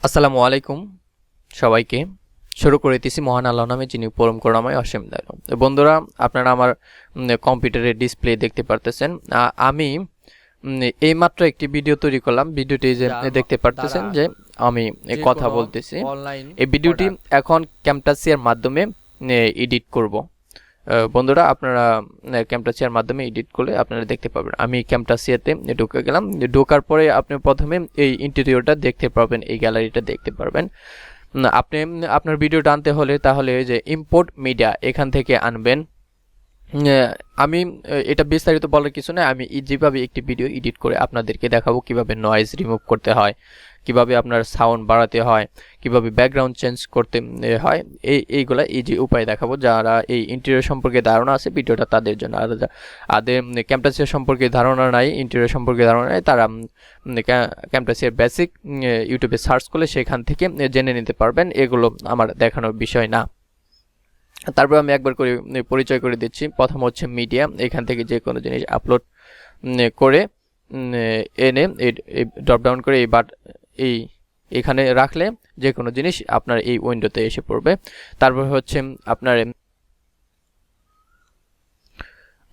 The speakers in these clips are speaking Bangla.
আসসালামু আলাইকুম সবাইকে। শুরু করে দিতেছি মহান আল্লাহ নামে, যিনি পরম করুণাময় অসীম দয়ালু। বন্ধুরা, আপনারা আমার কম্পিউটারের ডিসপ্লে দেখতে পারতেছেন। আমি এইমাত্র একটি ভিডিও তৈরি করলাম। ভিডিওটি যে দেখতে পারতেছেন যে আমি কথা বলতেছি, এই ভিডিওটি এখন ক্যামটাসিয়ার মাধ্যমে এডিট করব। বন্ধুরা, আপনারা ক্যামটাসিয়ার মাধ্যমে এডিট করলে আপনারা দেখতে পাবেন। আমি ক্যামটাসিয়াতে ঢুকে গেলাম। ঢোকার পরে আপনি প্রথমে এই ইন্টেরিয়রটা দেখতে পারবেন, এই গ্যালারিটা দেখতে পারবেন। আপনি আপনার ভিডিওটা আনতে হলে তাহলে এই যে ইম্পোর্ট মিডিয়া এখান থেকে আনবেন। আমি এটা বিস্তারিত বলার কিছু না, আমি যেভাবে একটি ভিডিও এডিট করে আপনাদেরকে দেখাবো কিভাবে নয়েজ রিমুভ করতে হয়, কিভাবে আপনার সাউন্ড বাড়াতে হয়, কিভাবে ব্যাকগ্রাউন্ড চেঞ্জ করতে হয়, এইগুলা ইজি উপায় দেখাবো। যারা এই ইন্টেরিয়র সম্পর্কে ধারণা আছে ভিডিওটা তাদের জন্য, আর যাদের ক্যামটাসিয়া সম্পর্কে ধারণা নাই, ইন্টেরিয়র সম্পর্কে ধারণা নাই, তারা ক্যামটাসিয়ার বেসিক ইউটিউবে সার্চ করলে সেখান থেকে জেনে নিতে পারবেন। এগুলো আমার দেখানোর বিষয় না। তারপর আমি একবার করে পরিচয় করে দিচ্ছি। প্রথম হচ্ছে মিডিয়া, এখান থেকে যে কোনো জিনিস আপলোড করে এনে ড্রপ ডাউন করে এই এখানে রাখলে যে কোনো জিনিস আপনার এই উইন্ডোতে এসে পড়বে। তারপর হচ্ছে আপনার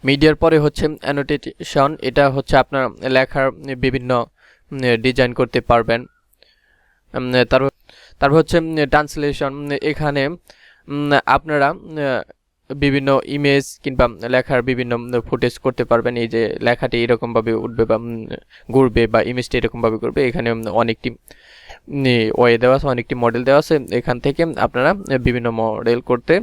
মিডিয়ার পরে হচ্ছে অ্যানোটেশন, এটা হচ্ছে আপনার লেখার বিভিন্ন ডিজাইন করতে পারবেন। তারপর হচ্ছে ট্রান্সলেশন, এখানে আপনারা বিভিন্ন ইমেজ কিংবা লেখার বিভিন্ন ফুটেজ করতে পারবেন। এই যে লেখাটি এরকমভাবে উঠবে বা ঘুরবে বা ইমেজটি এরকমভাবে করবে, এখানে অনেকটি ওয়ে দেওয়া আছে, অনেকটি মডেল দেওয়া আছে, এখান থেকে আপনারা বিভিন্ন মডেল করতে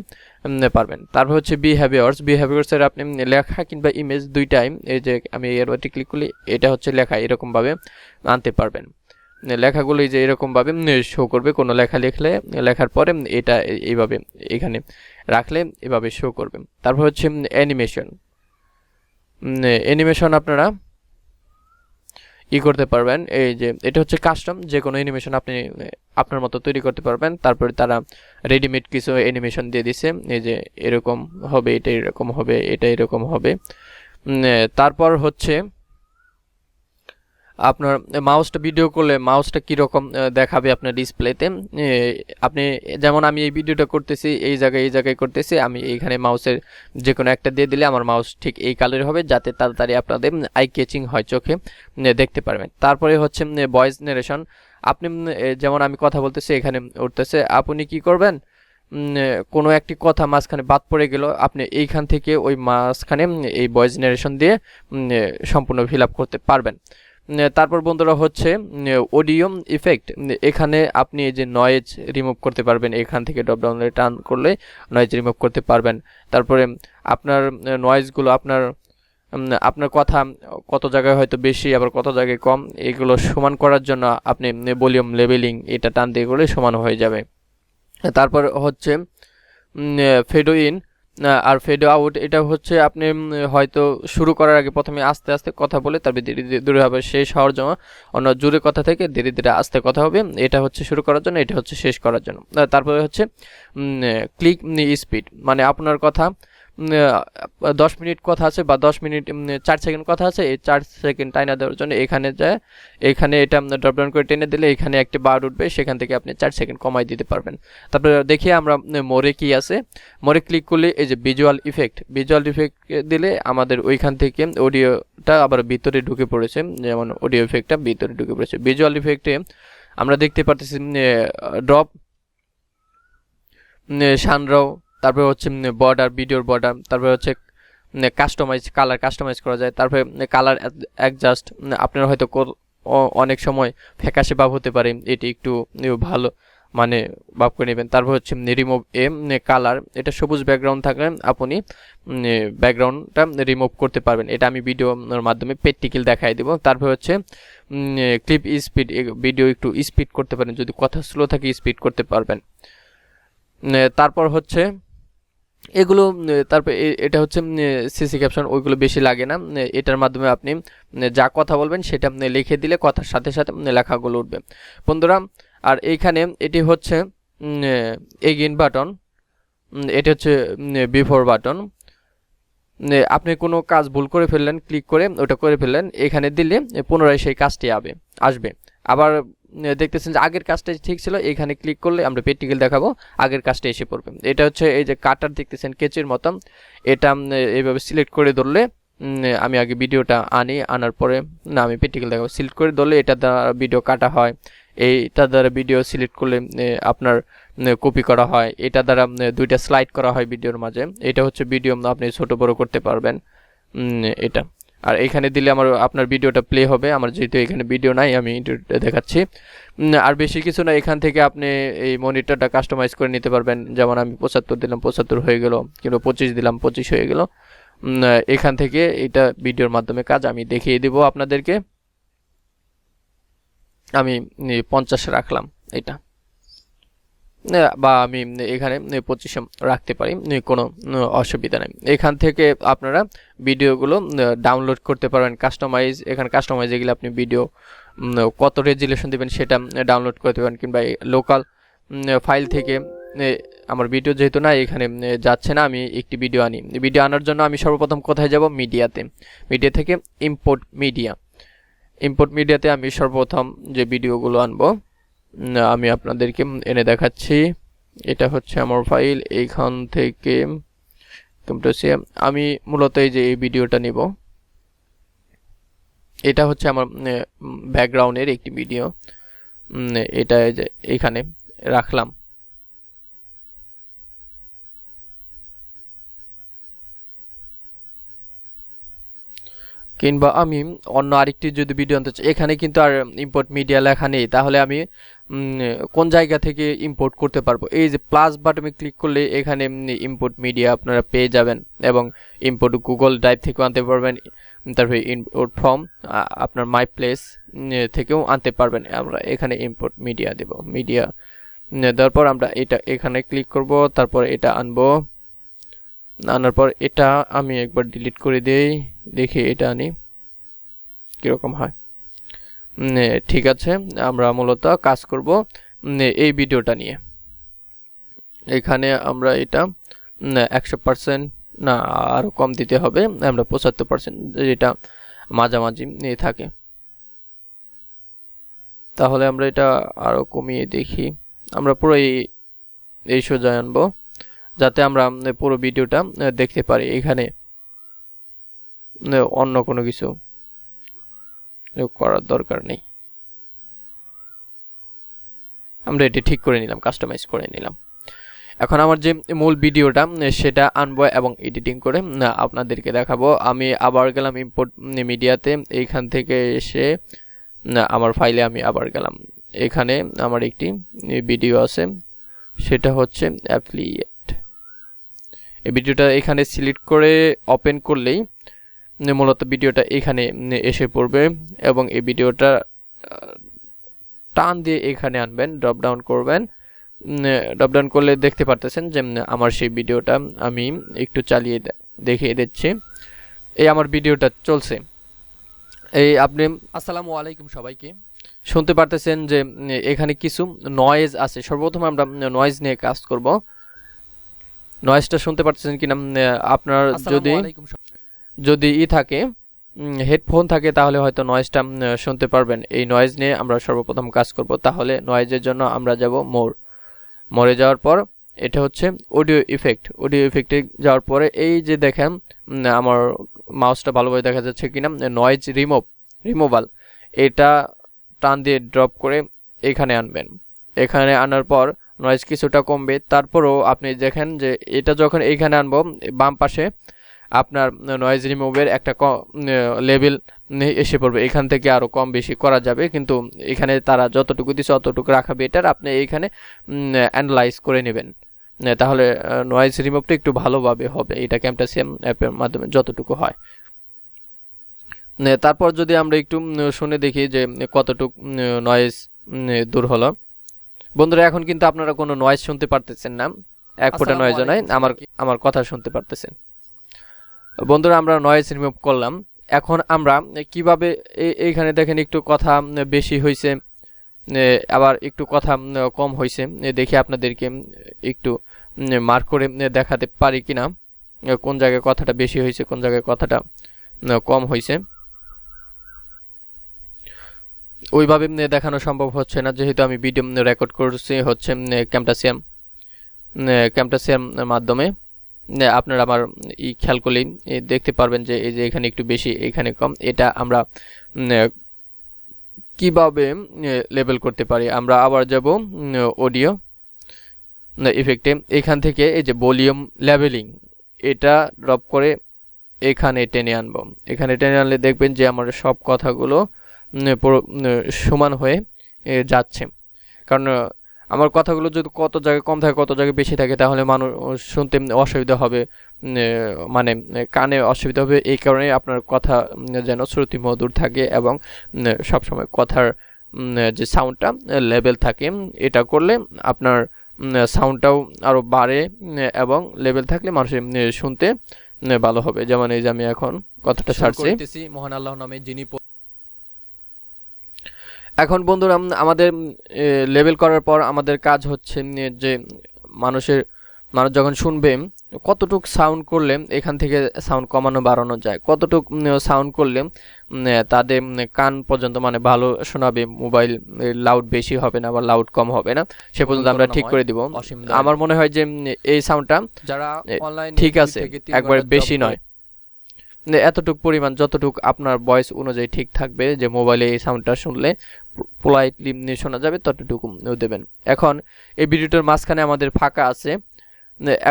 পারবেন। তারপর হচ্ছে বিহেভিয়ার্সের আপনি লেখা কিংবা ইমেজ দুইটাই, এই যে আমি এর ওয়াটি ক্লিক করলে এটা হচ্ছে লেখা, এরকমভাবে আনতে পারবেন। লেখাগুলো যে এরকমভাবে শো করবে, কোনো লেখা লিখলে লেখার পরে এটা এইভাবে এখানে রাখলে এভাবে শো করবে। তারপর হচ্ছে অ্যানিমেশন আপনারা করতে পারবেন। এই যে এটা হচ্ছে কাস্টম, যে কোনো অ্যানিমেশন আপনি আপনার মতো তৈরি করতে পারবেন। তারপরে তারা রেডিমেড কিছু অ্যানিমেশন দিয়ে দিছে, এই যে এরকম হবে, এটা এরকম হবে, এটা এরকম হবে। তারপর হচ্ছে আপনার মাউসটা ভিডিও করলে মাউসটা কীরকম দেখাবে আপনার ডিসপ্লেতে। আপনি যেমন আমি এই ভিডিওটা করতেছি, এই জায়গায় করতেছি, আমি এইখানে মাউসের যে কোনো একটা দিয়ে দিলে আমার মাউস ঠিক এই কালার হবে, যাতে তাড়াতাড়ি আপনাদের আই ক্যাচিং হয়, চোখে দেখতে পারবেন। তারপরে হচ্ছে ভয়েস নারেশন, আপনি যেমন আমি কথা বলতেছি, এখানে উঠতেছে, আপনি কি করবেন, কোনো একটি কথা মাঝখানে বাদ পড়ে গেল, আপনি এইখান থেকে ওই মাঝখানে এই ভয়েস নারেশন দিয়ে সম্পূর্ণ ফিল আপ করতে পারবেন। তারপর বন্ধুরা হচ্ছে অডিও ইফেক্ট, এখানে আপনি এই যে নয়েজ রিমুভ করতে পারবেন, এখান থেকে ড্রপ ডাউনে টার্ন করলে নয়েজ রিমুভ করতে পারবেন। তারপরে আপনার নয়েজগুলো আপনার কথা কত জায়গায় হয়তো বেশি, আবার কত জায়গায় কম, এগুলো সমান করার জন্য আপনি ভলিউম লেভেলিং এটা টান দিয়ে করলে সমান হয়ে যাবে। তারপর হচ্ছে ফেডো ইন আর ফেড আউট, এটা হচ্ছে আপনি হয়তো শুরু করার আগে প্রথমে আস্তে আস্তে কথা বলে তারপরে ধীরে ধীরে দূরে হবে শেষ হওয়ার জন্য, অন্য জোরে কথা থেকে ধীরে ধীরে আস্তে কথা হবে। এটা হচ্ছে শুরু করার জন্য, এটা হচ্ছে শেষ করার জন্য। তারপরে হচ্ছে ক্লিক স্পিড, মানে আপনার কথা 10 মিনিট কথা আছে বা 10 মিনিট 4 সেকেন্ড কথা আছে, এই 4 সেকেন্ড টাইনা দেওয়ার জন্য এখানে এটা ড্রপ ডাউন করে টেনে দিলে এখানে একটা বার উঠবে, সেখান থেকে আপনি 4 সেকেন্ড কমাই দিতে পারবেন। তারপরে দেখি আমরা মোরে কি আছে, মোরে ক্লিক করলে এই যে ভিজুয়াল ইফেক্ট দিলে আমাদের ওইখান থেকে অডিওটা আবার ভিতরে ঢুকে পড়েছে, যেমন অডিও ইফেক্টটা ভিতরে ঢুকে পড়েছে। ভিজুয়াল ইফেক্টে আমরা দেখতে পারতেছি ড্রপ, সানরাও, তারপরে হচ্ছে বর্ডার, ভিডিওর বর্ডার, তারপরে হচ্ছে কালার কাস্টমাইজ করা যায়। তারপরে কালার অ্যাডজাস্ট, আপনার হয়তো অনেক সময় ফ্যাকাশে ভাব হতে পারে, এটি একটু ভালো মানে ভাব করে নেবেন। তারপর হচ্ছে রিমুভ কালার, এটা সবুজ ব্যাকগ্রাউন্ড থাকলে আপনি ব্যাকগ্রাউন্ডটা রিমুভ করতে পারবেন। এটা আমি ভিডিওর মাধ্যমে প্র্যাকটিক্যাল দেখাই দেব। তারপর হচ্ছে ক্লিপ স্পিড, ভিডিও একটু স্পিড করতে পারেন, যদি কথা স্লো থাকে স্পিড করতে পারবেন। তারপর হচ্ছে এগুলো, তারপর এটা হচ্ছে সিসি ক্যাপশন, ওইগুলো বেশি লাগে না, এটার মাধ্যমে আপনি যা কথা বলবেন সেটা লিখে দিলে কথার সাথে সাথে লেখাগুলো উঠবে বন্ধুরা। আর এইখানে এটি হচ্ছে এগেইন বাটন, এটা হচ্ছে বিফোর বাটন, আপনি কোনো কাজ ভুল করে ফেললেন, ক্লিক করে ওটা করে ফেললেন, এখানে দিলে পুনরায় সেই কাজটি আসবে। আবার দেখতেছেন যে আগের কাজটা ঠিক ছিল, এখানে ক্লিক করলে আমরা প্র্যাকটিক্যাল দেখাবো, আগের কাজটা এসে পড়বে। এটা হচ্ছে এই যে কাটার দেখতেছেন কেচির মতন, এটা এইভাবে সিলেক্ট করে ধরলে আমি আগে ভিডিওটা আনার পরে না আমি প্র্যাকটিক্যাল দেখাবো। সিলেক্ট করে ধরলে এটা দ্বারা ভিডিও কাটা হয়, এইটা দ্বারা ভিডিও সিলেক্ট করলে আপনার কপি করা হয়, এটা দ্বারা দুইটা স্লাইড করা হয় ভিডিওর মাঝে। এটা হচ্ছে ভিডিও আপনি ছোট বড় করতে পারবেন এটা। আর এখানে দিলে আপনার ভিডিওটা প্লে হবে। আমার যেহেতু এখানে ভিডিও নাই আমি দেখাচ্ছি। আর বেশি কিছু না, এখান থেকে আপনি এই মনিটরটা কাস্টমাইজ করে নিতে পারবেন। যেমন আমি 75 দিলাম, 75 হয়ে গেল, কিংবা 25 দিলাম, 25 হয়ে গেল। এখান থেকে এটা ভিডিওর মাধ্যমে কাজ আমি দেখিয়ে দিব আপনাদেরকে। আমি 50 রাখলাম এটা, বা আমি এখানে 25 রাখতে পারি, কোনো অসুবিধা নেই। এখান থেকে আপনারা ভিডিওগুলো ডাউনলোড করতে পারবেন। কাস্টমাইজ, এখানে কাস্টমাইজ এগুলো আপনি ভিডিও কত রেজুলেশন দেবেন সেটা ডাউনলোড করতে পারেন, কিংবা লোকাল ফাইল থেকে। আমার ভিডিও যেহেতু না এখানে যাচ্ছে না, আমি একটি ভিডিও আনি। ভিডিও আনার জন্য আমি সর্বপ্রথম কোথায় যাব? মিডিয়াতে। মিডিয়া থেকে ইম্পোর্ট মিডিয়া। ইম্পোর্ট মিডিয়াতে আমি সর্বপ্রথম যে ভিডিওগুলো আনবো আমি আপনাদেরকে এনে দেখাচ্ছি। এটা হচ্ছে আমার ফাইল, এইখান থেকে Camtasia আমি মূলত এই যে এই ভিডিওটা নিব। এটা হচ্ছে আমার ব্যাকগ্রাউন্ডের একটি ভিডিও, এটা যে এখানে রাখলাম। কিংবা আমি অন্য আরেকটি যদি ভিডিও আনতে চাই, এখানে কিন্তু আর ইম্পোর্ট মিডিয়া লেখা নেই, তাহলে আমি কোন জায়গা থেকে ইম্পোর্ট করতে পারবো? এই যে প্লাস বাটনে ক্লিক করলে এখানে ইম্পোর্ট মিডিয়া আপনারা পেয়ে যাবেন, এবং ইম্পোর্ট গুগল ড্রাইভ থেকেও আনতে পারবেন, তারপরে ইম্পোর্ট ফ্রম আপনার মাই প্লেস থেকেও আনতে পারবেন। আমরা এখানে ইম্পোর্ট মিডিয়া দেব। মিডিয়া দেওয়ার পর আমরা এটা এখানে ক্লিক করব, তারপর এটা আনবো। আনার পর এটা আমি একবার ডিলিট করে দেই, দেখি এটা আনি কিরকম হয়। ঠিক আছে, আমরা মূলত কাজ করব এই ভিডিওটা নিয়ে। এখানে আমরা এটা 100% না আরো কম দিতে হবে, আমরা 75% যেটা মাঝামাঝি থাকে। তাহলে আমরা এটা আরো কমিয়ে দেখি, আমরা পুরো এই সোজা আনবো যাতে আমরা পুরো ভিডিওটা দেখতে পারি। এখানে অন্য কোনো কিছু করার দরকার নেই, আমরা এটি ঠিক করে নিলাম, কাস্টমাইজ করে নিলাম। এখন আমার যে মূল ভিডিওটা সেটা আনবো এবং এডিটিং করে আপনাদেরকে দেখাবো। আমি আবার গেলাম ইম্পোর্ট মিডিয়াতে, এইখান থেকে এসে আমার ফাইলে আমি আবার গেলাম। এখানে আমার একটি ভিডিও আছে, সেটা হচ্ছে অ্যাফিলিয়েট। এই ভিডিওটা এখানে সিলেক্ট করে ওপেন করলেই মূলত ভিডিওটা এখানে এসে পড়বে, এবং এই ভিডিওটা টান দিয়ে এখানে আনবেন, ড্রপ ডাউন করবেন। ড্রপ ডাউন করলে দেখতে পারতেছেন যে আমার সেই ভিডিওটা আমি একটু চালিয়ে দেখিয়ে দিচ্ছি। এই আমার ভিডিওটা চলছে। এই আপনি আসসালামু আলাইকুম সবাইকে, শুনতে পারতেছেন যে এখানে কিছু নয়েজ আছে। সর্বপ্রথম আমরা নয়েজ নিয়ে কাজ করব। নয়েজটা শুনতে পারতেছেন কিনা আপনার যদি থাকে হেডফোন থাকে তাহলে হয়তো নয়েজটা শুনতে পারবেন। এই নয়েজ নিয়ে আমরা সর্বপ্রথম কাজ করব। তাহলে নয়েজের জন্য আমরা যাব মোরে যাওয়ার পর এটা হচ্ছে অডিও ইফেক্ট। অডিও ইফেক্টে যাওয়ার পরে এই যে দেখেন আমার মাউসটা ভালোভাবে দেখা যাচ্ছে কিনা, নয়েজ রিমুভাল, এটা টান দিয়ে ড্রপ করে এখানে আনবেন। এখানে আনার পর নয়েজ কিছুটা কমবে। তারপরও আপনি দেখেন যে এটা যখন এইখানে আনবো, বাম পাশে আপনার নয়েজ রিমুভের একটা লেভেল এসে পড়বে। এখান থেকে আরও কম বেশি করা যাবে, কিন্তু এখানে তারা যতটুকু দিচ্ছে অতটুকু রাখা বেটার। আপনি এইখানে অ্যানালাইজ করে নেবেন, তাহলে নয়েজ রিমুভটা একটু ভালোভাবে হবে। এটা Camtasia অ্যাপের মাধ্যমে যতটুকু হয়। তারপর যদি আমরা একটু শুনে দেখি যে কতটুকু নয়েজ দূর হলো। বন্ধুরা এখন কিন্তু আপনারা কোনো নয়েজ শুনতে পারতেছেন না, এক ফোঁটা নয়েজও নাই, আমার কথা শুনতে পারতেছেন। বন্ধুরা আমরা নয়েজ রিমুভ করলাম। এখন আমরা কিভাবে এইখানে দেখেন একটু কথা বেশি হয়েছে, আবার একটু কথা কম হয়েছে, দেখি আপনাদেরকে একটু মার্ক করে দেখাতে পারি কিনা কোন জায়গায় কথাটা বেশি হয়েছে, কোন জায়গায় কথাটা কম হয়েছে। ওইভাবে দেখানো সম্ভব হচ্ছে না, যেহেতু আমি ভিডিও রেকর্ড করছি হচ্ছে ক্যামটাসিয়ার মাধ্যমে। আপনারা আমার খেয়াল করলেই দেখতে পারবেন যে এই যে এখানে একটু বেশি, এখানে কম। এটা আমরা কিভাবে লেবেল করতে পারি, আমরা আবার যাব অডিও ইফেক্টে। এখান থেকে এই যে ভলিউম লেভেলিং, এটা ড্রপ করে এখানে টেনে আনবো। এখানে টেনে আনলে দেখবেন যে আমার সব কথাগুলো সমান হয়ে যাচ্ছে। কারণ আমার কথাগুলো যদি কত জায়গায় কম থাকে কত জায়গায় বেশি থাকে তাহলে মানুষ শুনতে অসুবিধা হবে, মানে কানে অসুবিধা হবে। এই কারণে আপনার কথা যেন শ্রুতি মধুর থাকে এবং সবসময় কথার যে সাউন্ডটা লেভেল থাকে। এটা করলে আপনার সাউন্ডটাও আরও বাড়ে এবং লেভেল থাকলে মানুষের শুনতে ভালো হবে। যেমন এই যে আমি এখন কথাটা ছাড়ছি, মহান আল্লাহ নামে যিনি। এখন বন্ধুরা আমাদের লেবেল করার পর আমাদের কাজ হচ্ছে যে মানুষ যখন শুনবে কতটুক সাউন্ড করলে এখান থেকে সাউন্ড কমানো বাড়ানো যায়, কতটুক সাউন্ড করলে তাদের কান পর্যন্ত মানে ভালো শোনাবে, মোবাইল লাউড বেশি হবে না বা লাউড কম হবে না, সে পর্যন্ত আমরা ঠিক করে দিব। আমার মনে হয় যে এই সাউন্ডটা যারা অনলাইন ঠিক আছে, একবার বেশি নয়, এতটুক পরিমাণ যতটুক আপনার ভয়েস অনুযায়ী ঠিক থাকবে, যে মোবাইলে এই সাউন্ডটা শুনলে পোলাইটলি শোনা যাবে ততটুকু দেবেন। এখন এই ভিডিওটার মাঝখানে আমাদের ফাঁকা আছে,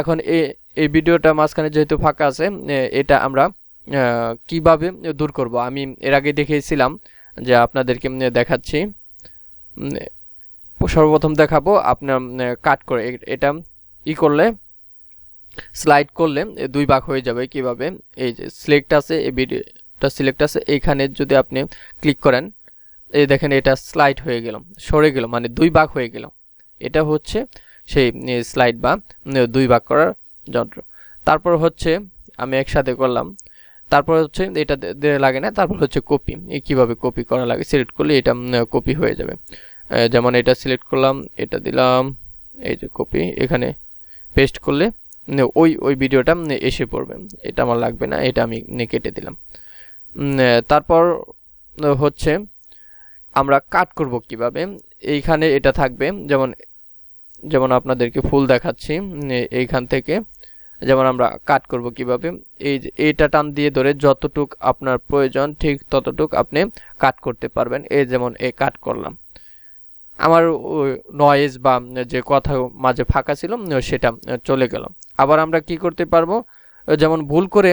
এখন এই ভিডিওটা মাঝখানে যেহেতু ফাঁকা আছে, এটা আমরা কিভাবে দূর করব আমি এর আগে দেখিয়েছিলাম, যে আপনাদেরকে দেখাচ্ছি। সর্বপ্রথম দেখাবো আপনার কাট করে, এটা করলে স্লাইড করলে দুই ভাগ হয়ে যাবে। কিভাবে, এই যে সিলেক্ট আছে, এই ভিডিওটা সিলেক্ট আছে, এইখানে যদি আপনি ক্লিক করেন এই দেখেন এটা স্লাইড হয়ে গেল, সরে গেল, মানে দুই ভাগ হয়ে গেল। এটা হচ্ছে সেই স্লাইড বা দুই ভাগ করার যন্ত্র। তারপর হচ্ছে আমি একসাথে করলাম, তারপর হচ্ছে এটা লাগে না, তারপর হচ্ছে কপি। কিভাবে কপি করা লাগে, সিলেক্ট করলে এটা কপি হয়ে যাবে। যেমন এটা সিলেক্ট করলাম, এটা দিলাম, এই যে কপি, এখানে পেস্ট করলে ওই ভিডিওটা এসে পড়বে। এটা আমার লাগবে না, এটা আমি কেটে দিলাম। তারপর হচ্ছে আমরা কাট করব কিভাবে, এইখানে এটা থাকবে। যেমন আপনাদেরকে ফুল দেখাচ্ছি, এইখান থেকে যেমন আমরা কাট করব কিভাবে, এইটা টান দিয়ে ধরে যতটুক আপনার প্রয়োজন ঠিক ততটুক আপনি কাট করতে পারবেন। এই যেমন কাট করলাম, আমার নয়েজ বা যে কথা মাঝে ফাঁকা ছিল সেটা চলে গেল। আবার আমরা কি করতে পারবো, যেমন ভুল করে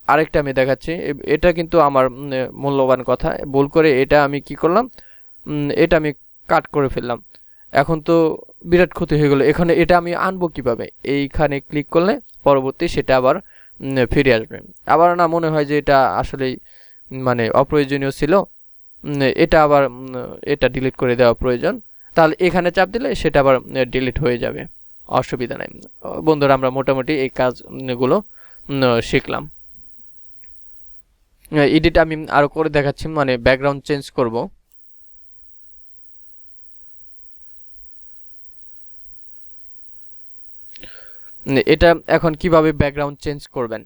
আরেকটা আমি দেখাচ্ছি, এটা কিন্তু আমার মূল্যবান কথা, ভুল করে এটা আমি কি করলাম, এটা আমি কাট করে ফেললাম। এখন তো বিরাট ক্ষতি হয়ে গেল। এখানে এটা আমি আনবো কিভাবে, এইখানে ক্লিক করলে পরবর্তী সেটা আবার ফিরে আসবে। আবার না মনে হয় যে এটা আসলেই মানে অপ্রয়োজনীয় ছিল, এটা আবার এটা ডিলিট করে দেওয়া প্রয়োজন, তাহলে এখানে চাপ দিলে সেটা আবার ডিলিট হয়ে যাবে, অসুবিধা নাই। বন্ধুরা আমরা মোটামুটি এই কাজগুলো শিখলাম। এডিট আমি আরো করে দেখাচ্ছি, মানে ব্যাকগ্রাউন্ড চেঞ্জ করব। এটা এখন কিভাবে ব্যাকগ্রাউন্ড চেঞ্জ করবেন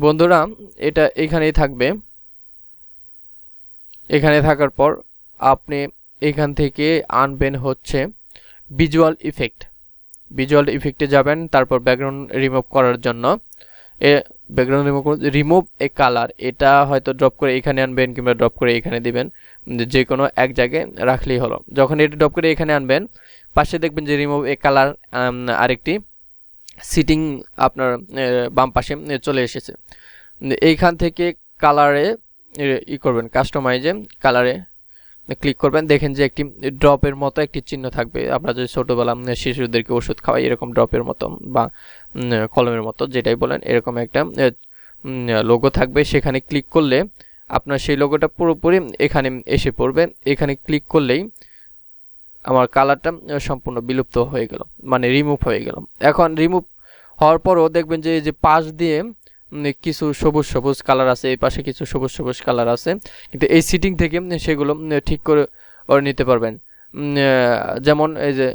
বন্ধুরা, এটা এখানেই থাকবে। এখানে থাকার পর আপনি এখান থেকে আনবেন হচ্ছে ভিজুয়াল ইফেক্টে যাবেন। তারপর ব্যাকগ্রাউন্ড রিমুভ করার জন্য ব্যাকগ্রাউন্ড রিমুভ এ কালার, এটা হয়তো ড্রপ করে এখানে আনবেন কিংবা ড্রপ করে এখানে দিবেন, যে কোনো এক জায়গায় রাখলেই হলো। যখন এটা ড্রপ করে এখানে আনবেন, পাশে দেখবেন যে রিমুভ এ কালার আরেকটি সিটিং আপনার বাম পাশে চলে এসেছে। এইখান থেকে কালারে করবেন, কাস্টমাইজে কালারে ক্লিক করবেন, দেখেন যে একটি ড্রপের মতো একটি চিহ্ন থাকবে। আমরা যদি ছোটোবেলা শিশুদেরকে ওষুধ খাওয়াই এরকম ড্রপের মতো বা কলমের মতো যেটাই বলেন, এরকম একটা লোগো থাকবে। সেখানে ক্লিক করলে আপনার সেই লোগোটা পুরোপুরি এখানে এসে পড়বে। এখানে ক্লিক করলেই আমার কালারটা সম্পূর্ণ বিলুপ্ত হয়ে গেল, মানে রিমুভ হয়ে গেল। এখন রিমুভ হওয়ার পরও দেখবেন যে এই যে পাশ দিয়ে কিছু সবুজ কালার আছে, এই পাশে কিছু সবুজ কালার আছে, কিন্তু এই সিটিং থেকে সেগুলো ঠিক করে নিতে পারবেন। যেমন এই যে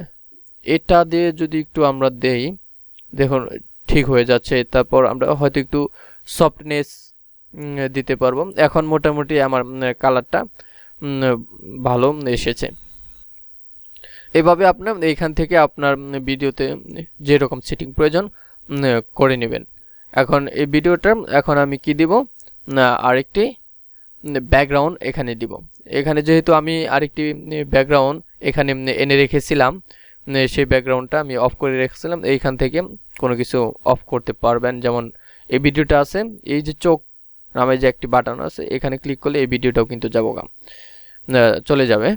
এটা দিয়ে যদি একটু আমরা দেই, দেখুন ঠিক হয়ে যাচ্ছে। তারপর আমরা হয়তো একটু সফটনেস দিতে পারবো। এখন মোটামুটি আমার কালারটা ভালো এসেছে। এভাবে আপনার এইখান থেকে আপনার ভিডিওতে যেরকম সেটিং প্রয়োজন করে নেবেন। এখন এই ভিডিওটা এখন আমি কি দিব, আরেকটি ব্যাকগ্রাউন্ড এখানে দিব। এখানে যেহেতু আমি আরেকটি ব্যাকগ্রাউন্ড এখানে এনে রেখেছিলাম, সেই ব্যাকগ্রাউন্ডটা আমি অফ করে রেখেছিলাম। এইখান থেকে কোনো কিছু অফ করতে পারবেন। যেমন এই ভিডিওটা আছে, এই যে চোখ নামে যে একটি বাটন আছে, এখানে ক্লিক করলে এই ভিডিওটাও কিন্তু চলে যাবে।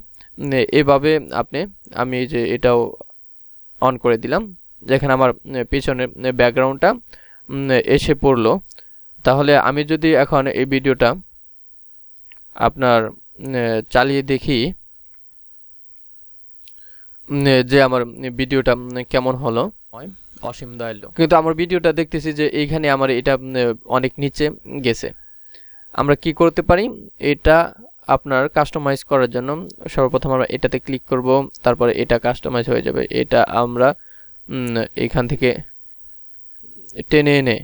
এভাবে আমি এই যে এটাও অন করে দিলাম, যেখানে আমার পিছনে ব্যাকগ্রাউন্ডটা এসে পড়লো। তাহলে আমি যদি এখন এই ভিডিওটা আপনার চালিয়ে দেখি যে আমার ভিডিওটা কেমন হলো, অসীম দয়ালু। কিন্তু আমার ভিডিওটা দেখতেছি যে এইখানে আমার এটা অনেক নিচে গেছে। আমরা কি করতে পারি, এটা আপনার কাস্টমাইজ করার জন্য সর্বপ্রথম আমরা এটাতে ক্লিক করব, তারপরে এটা কাস্টমাইজ হয়ে যাবে। এটা আমরা এখান থেকে টেনে এনে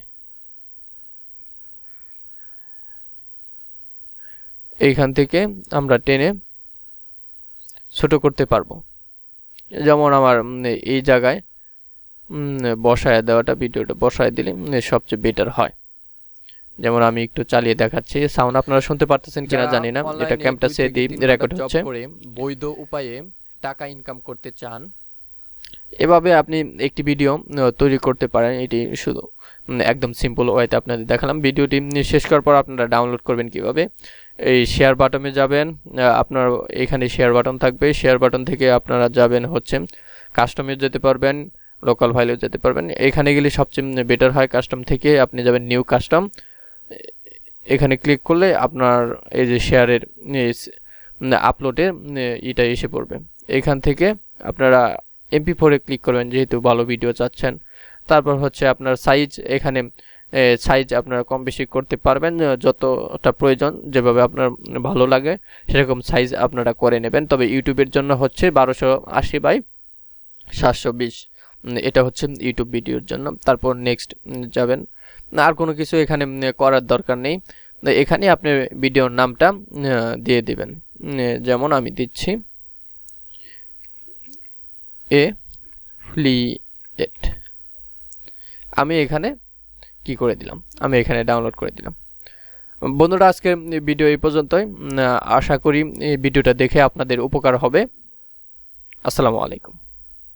এইখান থেকে আমরা টেনে ছোট করতে পারবো। যেমন আমার এই জায়গায় বসায় দেওয়াটা, ভিডিওটা বসায় দিলে সবচেয়ে বেটার হয়। যেমন আমি একটু চালিয়ে দেখাচ্ছি, সাউন্ড আপনারা শুনতে পারতেছেন কিনা জানি না। এটা ক্যামটাসিয়া দিয়ে রেকর্ড হচ্ছে। বৈধ উপায়ে টাকা ইনকাম করতে চান, এভাবে আপনি একটি ভিডিও তৈরি করতে পারেন। এটি শুধু একদম সিম্পল ওয়েতে আপনাদের দেখালাম। ভিডিওটি শেষ করার পর আপনারা ডাউনলোড করবেন কিভাবে, এই শেয়ার বাটনে যাবেন, আপনার এখানে শেয়ার বাটন থাকবে। শেয়ার বাটন থেকে আপনারা যাবেন হচ্ছে কাস্টমে যেতে পারবেন, লোকাল ফাইলেও যেতে পারবেন। এখানে গেলে সবচেয়ে বেটার হয়। কাস্টম থেকে আপনি যাবেন নিউ কাস্টম, এখানে ক্লিক করলে আপনার এই যে শেয়ারের আপলোডের এটা এসে পড়বে। এখান থেকে আপনারা MP4 এ ক্লিক করবেন যেহেতু ভালো ভিডিও চাচ্ছেন। তারপর হচ্ছে আপনার সাইজ, এখানে সাইজ আপনারা কম বেশি করতে পারবেন যতটা প্রয়োজন, যেভাবে আপনার ভালো লাগে সেরকম সাইজ আপনারা করে নেবেন। তবে ইউটিউবের জন্য হচ্ছে 1280 বাই 720, এটা হচ্ছে ইউটিউব ভিডিওর জন্য। তারপর নেক্সট যাবেন, আর কোনো কিছু এখানে করার দরকার নেই। এখানে আপনি ভিডিওর নামটা দিয়ে দিবেন। যেমন আমি দিচ্ছি এফিলিয়েট। আমি এখানে কি করে দিলাম, আমি এখানে ডাউনলোড করে দিলাম। বন্ধুরা, আজকের ভিডিও এই পর্যন্তই। আশা করি এই ভিডিওটা দেখে আপনাদের উপকার হবে। আসসালামু আলাইকুম।